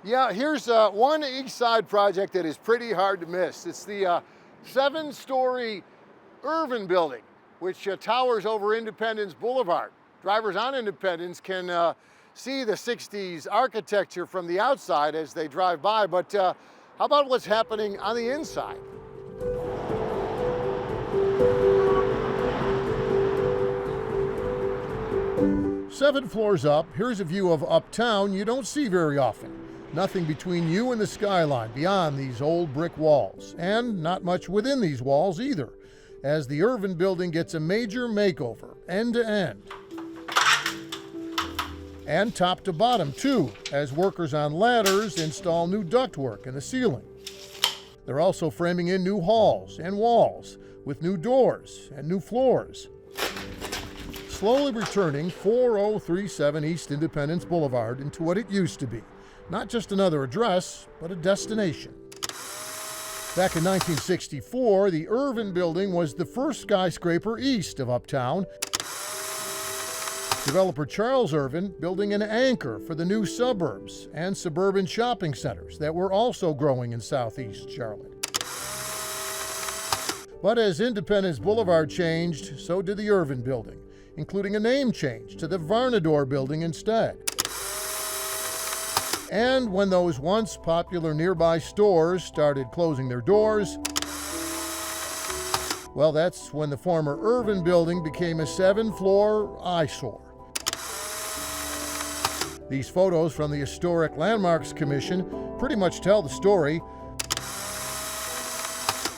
Yeah, here's one East Side project that is pretty hard to miss. It's the 7-story Irvin building, which towers over Independence Boulevard. Drivers on Independence can see the 60s architecture from the outside as they drive by, but how about what's happening on the inside? Seven floors up, here's a view of Uptown you don't see very often. Nothing between you and the skyline beyond these old brick walls, and not much within these walls either, as the Irvin building gets a major makeover, end to end. And top to bottom too, as workers on ladders install new ductwork in the ceiling. They're also framing in new halls and walls with new doors and new floors. Slowly returning 4037 East Independence Boulevard into what it used to be. Not just another address, but a destination. Back in 1964, the Irvin building was the first skyscraper east of Uptown. Developer Charles Irvin building an anchor for the new suburbs and suburban shopping centers that were also growing in southeast Charlotte. But as Independence Boulevard changed, so did the Irvin building, including a name change to the Varnador building instead. And when those once popular nearby stores started closing their doors, well, that's when the former Irvin building became a 7-floor eyesore. These photos from the Historic Landmarks Commission pretty much tell the story.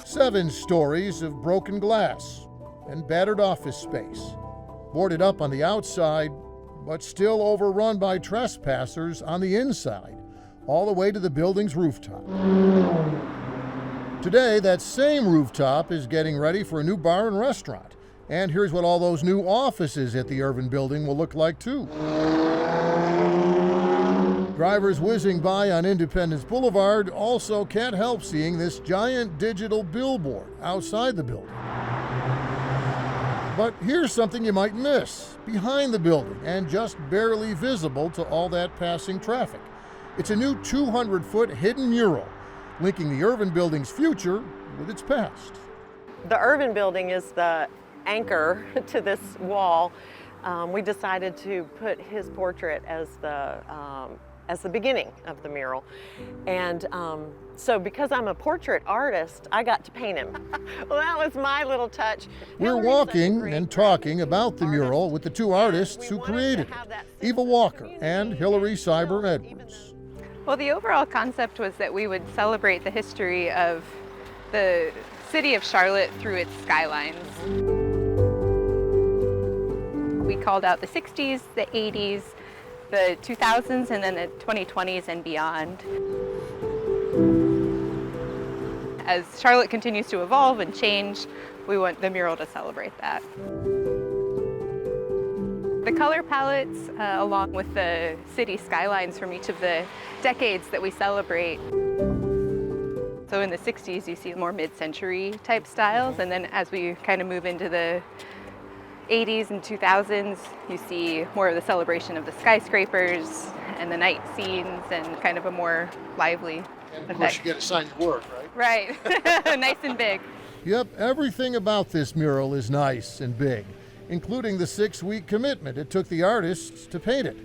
7 stories of broken glass and battered office space, boarded up on the outside, but still overrun by trespassers on the inside, all the way to the building's rooftop. Today, that same rooftop is getting ready for a new bar and restaurant. And here's what all those new offices at the Irvin building will look like too. Drivers whizzing by on Independence Boulevard also can't help seeing this giant digital billboard outside the building. But here's something you might miss, behind the building and just barely visible to all that passing traffic. It's a new 200-foot hidden mural linking the Irvin building's future with its past. The Irvin building is the anchor to this wall. We decided to put his portrait as the beginning of the mural. And so because I'm a portrait artist, I got to paint him. Well, that was my little touch. We're walking and talking about the mural with the two artists who created it, Eva Walker and Hillary Cyber Edwards. Well, the overall concept was that we would celebrate the history of the city of Charlotte through its skylines. We called out the 60s, the 80s, the 2000s, and then the 2020s and beyond. As Charlotte continues to evolve and change, we want the mural to celebrate that. The color palettes, along with the city skylines from each of the decades that we celebrate. So in the 60s, you see more mid-century type styles, and then as we kind of move into the 80s and 2000s, you see more of the celebration of the skyscrapers and the night scenes and kind of a more lively And of course, you get assigned to work, right? Right, nice and big. Yep, everything about this mural is nice and big, including the 6-week commitment it took the artists to paint it,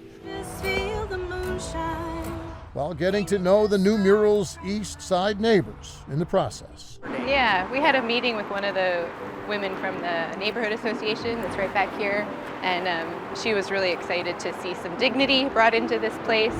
while getting to know the new mural's East Side neighbors in the process. Yeah, we had a meeting with one of the women from the neighborhood association that's right back here, and she was really excited to see some dignity brought into this place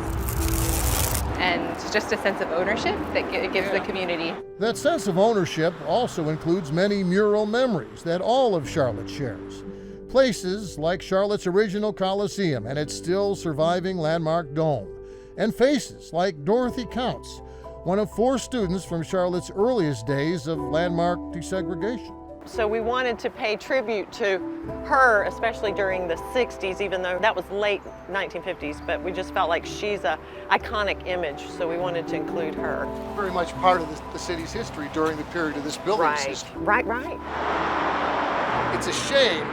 and just a sense of ownership that it gives the community. That sense of ownership also includes many mural memories that all of Charlotte shares. Places like Charlotte's original Coliseum and its still surviving landmark dome, and faces like Dorothy Counts, one of 4 students from Charlotte's earliest days of landmark desegregation. So we wanted to pay tribute to her, especially during the 60s, even though that was late 1950s, but we just felt like she's an iconic image, so we wanted to include her. Very much part of the city's history during the period of this building's history. Right. It's a shame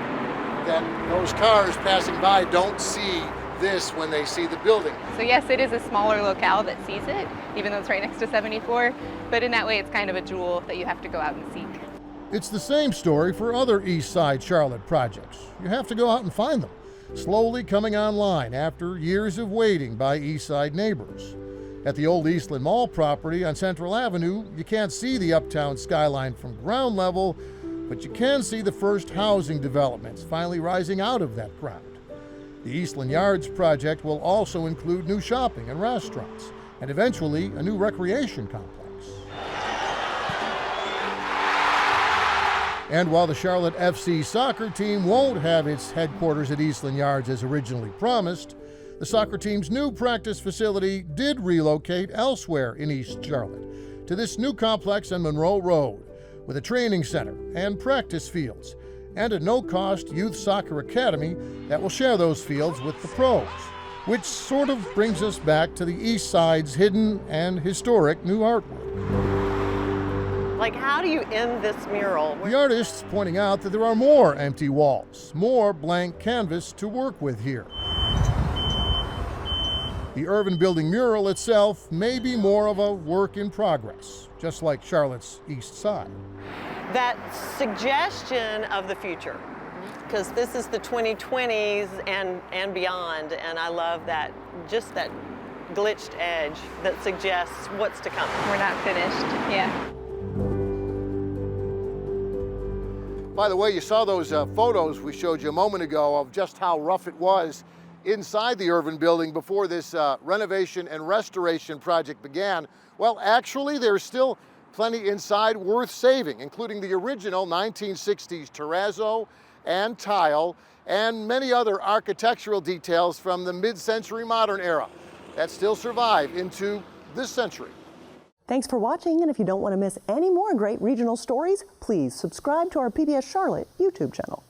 that those cars passing by don't see this when they see the building. So yes, it is a smaller locale that sees it, even though it's right next to 74, but in that way it's kind of a jewel that you have to go out and seek. It's the same story for other Eastside Charlotte projects. You have to go out and find them, slowly coming online after years of waiting by Eastside neighbors. At the old Eastland Mall property on Central Avenue, you can't see the Uptown skyline from ground level, but you can see the first housing developments finally rising out of that ground. The Eastland Yards project will also include new shopping and restaurants, and eventually a new recreation complex. And while the Charlotte FC soccer team won't have its headquarters at Eastland Yards as originally promised, the soccer team's new practice facility did relocate elsewhere in East Charlotte to this new complex on Monroe Road, with a training center and practice fields, and a no-cost youth soccer academy that will share those fields with the pros, which sort of brings us back to the East Side's hidden and historic new artwork. Like, how do you end this mural? The artist's pointing out that there are more empty walls, more blank canvas to work with here. The Irvin building mural itself may be more of a work in progress, just like Charlotte's East Side. That suggestion of the future, because this is the 2020s and beyond, and I love that, just that glitched edge that suggests what's to come. We're not finished, yeah. By the way, you saw those photos we showed you a moment ago of just how rough it was inside the Irvin building before this renovation and restoration project began. Well, actually, there's still plenty inside worth saving, including the original 1960s terrazzo and tile, and many other architectural details from the mid-century modern era that still survive into this century. Thanks for watching, and if you don't want to miss any more great regional stories, please subscribe to our PBS Charlotte YouTube channel.